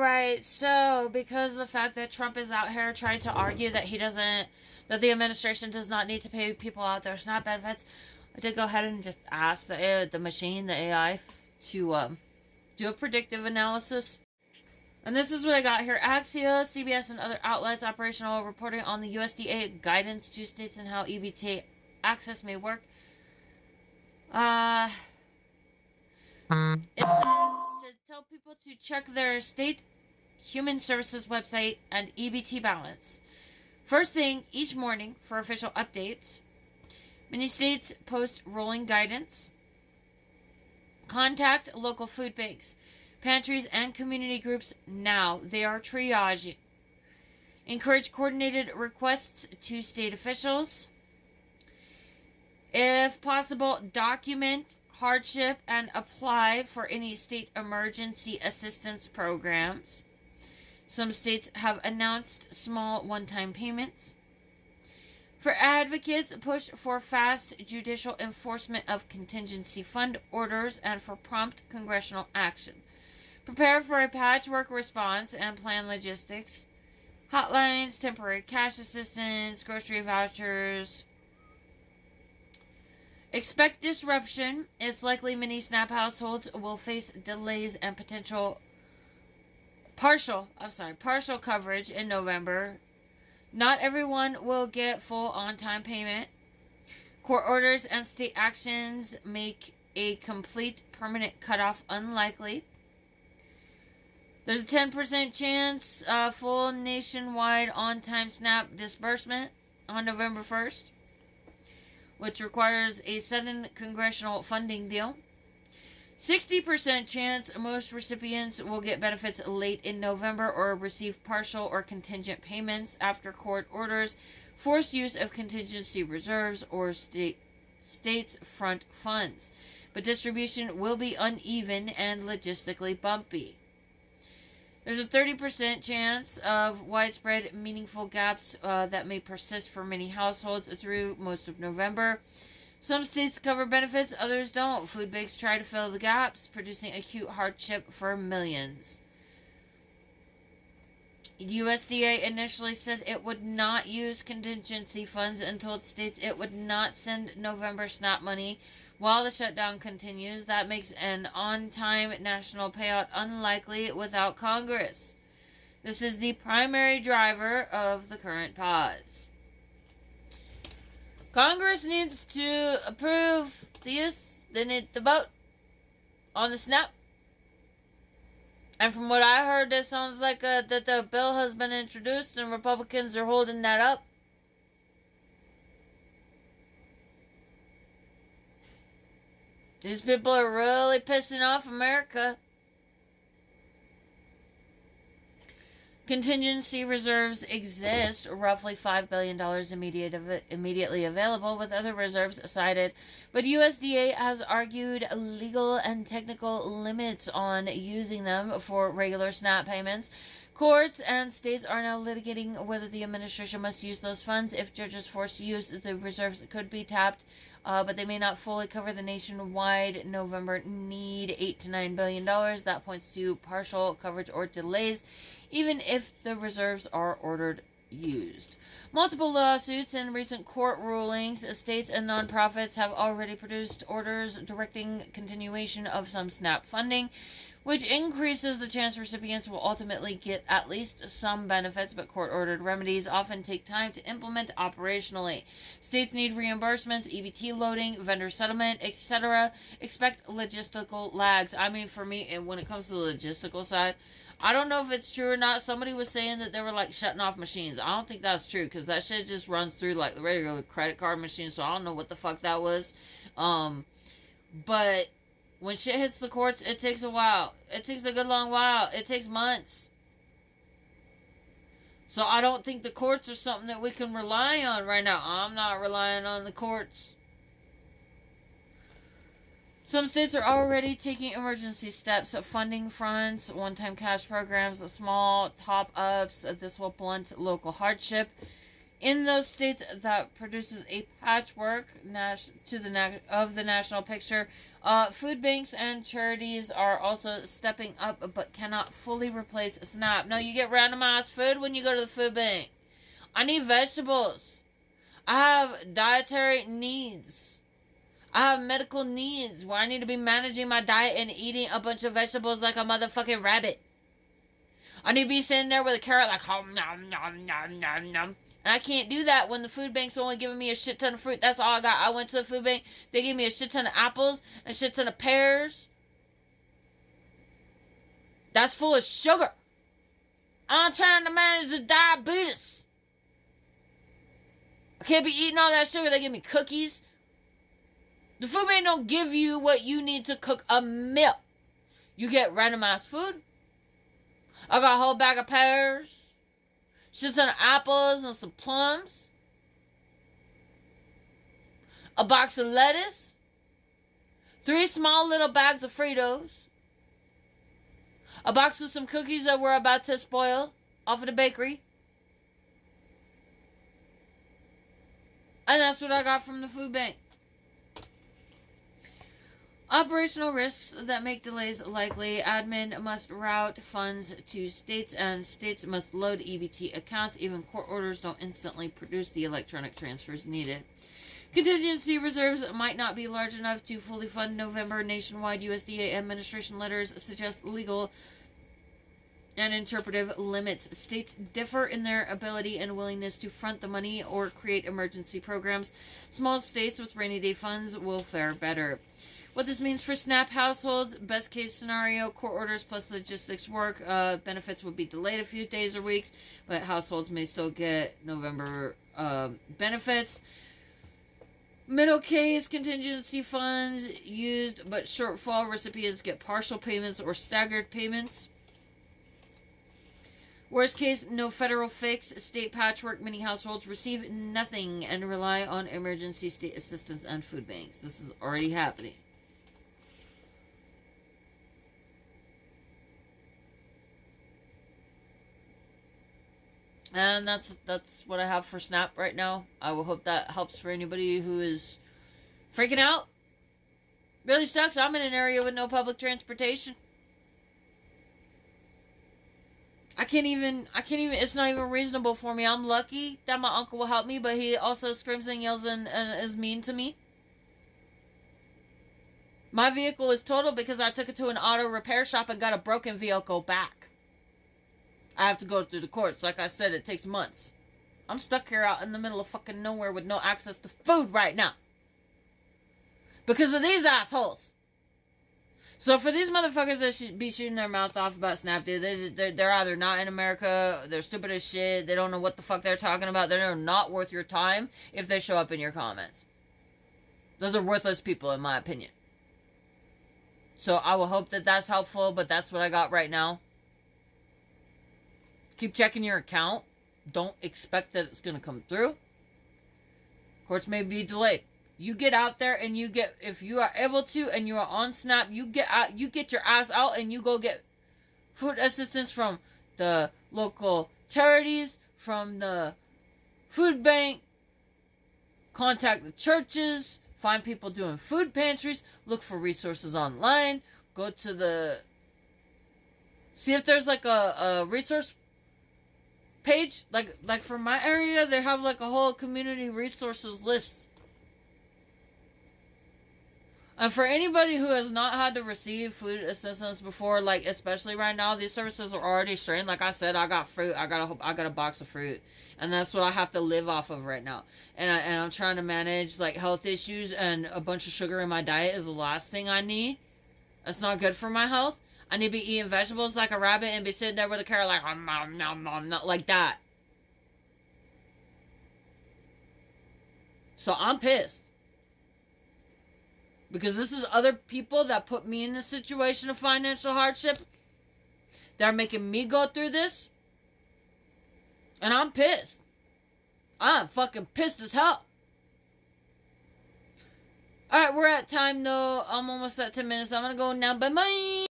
Alright, so because of the fact that Trump is out here trying to argue that that the administration does not need to pay people out their SNAP benefits, I did go ahead and just ask the machine, the AI, to do a predictive analysis. And this is what I got here. Axios, CBS, and other outlets operational reporting on the USDA guidance to states and how EBT access may work. It says to tell people to check their state human services website and EBT balance first thing each morning for official updates. Many states post rolling guidance. Contact local food banks, pantries, and community groups now. They are triaging. Encourage coordinated requests to state officials. If possible, document hardship and apply for any state emergency assistance programs. Some states have announced small one-time payments. For advocates, push for fast judicial enforcement of contingency fund orders and for prompt congressional action. Prepare for a patchwork response and plan logistics. Hotlines, temporary cash assistance, grocery vouchers. Expect disruption. It's likely many SNAP households will face delays and partial coverage in November. Not everyone will get full on-time payment. Court orders and state actions make a complete permanent cutoff unlikely. There's a 10% chance full nationwide on-time SNAP disbursement on November 1st, which requires a sudden congressional funding deal. 60% chance most recipients will get benefits late in November or receive partial or contingent payments after court orders force use of contingency reserves or states' front funds. But distribution will be uneven and logistically bumpy. There's a 30% chance of widespread meaningful gaps that may persist for many households through most of November. Some states cover benefits, others don't. Food banks try to fill the gaps, producing acute hardship for millions. USDA initially said it would not use contingency funds and told states it would not send November SNAP money while the shutdown continues. That makes an on-time national payout unlikely without Congress. This is the primary driver of the current pause. Congress needs to approve this. They need to vote on the SNAP. And from what I heard, it sounds like that the bill has been introduced and Republicans are holding that up. These people are really pissing off America. Contingency reserves exist, roughly $5 billion immediately available, with other reserves cited. But USDA has argued legal and technical limits on using them for regular SNAP payments. Courts and states are now litigating whether the administration must use those funds. If judges forced to use the reserves, could be tapped, but they may not fully cover the nationwide November need, $8 to $9 billion. That points to partial coverage or delays, even if the reserves are ordered used. Multiple lawsuits and recent court rulings, states and nonprofits have already produced orders directing continuation of some SNAP funding, which increases the chance recipients will ultimately get at least some benefits, but court-ordered remedies often take time to implement operationally. States need reimbursements, EBT loading, vendor settlement, etc. Expect logistical lags. I mean, for me, when it comes to the logistical side, I don't know if it's true or not. Somebody was saying that they were, like, shutting off machines. I don't think that's true, because that shit just runs through, like, the regular credit card machine, so I don't know what the fuck that was. But when shit hits the courts, it takes a while. It takes a good long while. It takes months. So I don't think the courts are something that we can rely on right now. I'm not relying on the courts. Some states are already taking emergency steps, funding fronts, one-time cash programs, small top-ups. This will blunt local hardship. in those states that produces a patchwork of the national picture. Food banks and charities are also stepping up, but cannot fully replace SNAP. No, you get randomized food when you go to the food bank. I need vegetables. I have dietary needs. I have medical needs where I need to be managing my diet and eating a bunch of vegetables like a motherfucking rabbit. I need to be sitting there with a carrot like, nom, nom, nom, nom, nom. And I can't do that when the food bank's only giving me a shit ton of fruit. That's all I got. I went to the food bank. They gave me a shit ton of apples, a shit ton of pears. That's full of sugar. I'm trying to manage the diabetes. I can't be eating all that sugar. They give me cookies. The food bank don't give you what you need to cook a meal. You get randomized food. I got a whole bag of pears, shit ton of apples and some plums, a box of lettuce, 3 small little bags of Fritos, a box of some cookies that we're about to spoil off of the bakery. And that's what I got from the food bank. Operational risks that make delays likely. Admin must route funds to states, and states must load EBT accounts. Even court orders don't instantly produce the electronic transfers needed. Contingency reserves might not be large enough to fully fund November nationwide USDA administration letters suggest legal and interpretive limits. States differ in their ability and willingness to front the money or create emergency programs. Small states with rainy day funds will fare better. What this means for SNAP households: best case scenario, court orders plus logistics work. Benefits would be delayed a few days or weeks, but households may still get November benefits. Middle case, contingency funds used, but shortfall recipients get partial payments or staggered payments. Worst case, no federal fix. State patchwork. Many households receive nothing and rely on emergency state assistance and food banks. This is already happening. And that's what I have for SNAP right now. I will hope that helps for anybody who is freaking out. Really sucks. I'm in an area with no public transportation. I can't even, it's not even reasonable for me. I'm lucky that my uncle will help me, but he also screams and yells and is mean to me. My vehicle is totaled because I took it to an auto repair shop and got a broken vehicle back. I have to go through the courts. Like I said, it takes months. I'm stuck here out in the middle of fucking nowhere with no access to food right now. Because of these assholes. So for these motherfuckers that should be shooting their mouths off about SNAP, dude, they're either not in America, they're stupid as shit, they don't know what the fuck they're talking about, they're not worth your time if they show up in your comments. Those are worthless people, in my opinion. So I will hope that that's helpful, but that's what I got right now. Keep checking your account. Don't expect that it's going to come through. Courts may be delayed. You get out there and you get, if you are able to and you are on SNAP, you get out, you get your ass out and you go get food assistance from the local charities, from the food bank. Contact the churches. Find people doing food pantries. Look for resources online. Go to the, see if there's like a resource page. Like for my area, they have like a whole community resources list. And for anybody who has not had to receive food assistance before, like especially right now, these services are already strained. Like I said, I got fruit. I got a box of fruit, and that's what I have to live off of right now. And I'm trying to manage like health issues, and a bunch of sugar in my diet is the last thing I need. That's not good for my health. I need to be eating vegetables like a rabbit and be sitting there with a carrot like nom nom nom, not like that. So I'm pissed. Because this is other people that put me in a situation of financial hardship. They're making me go through this. And I'm pissed. I'm fucking pissed as hell. Alright, we're at time though. I'm almost at 10 minutes. I'm gonna go now. Bye-bye.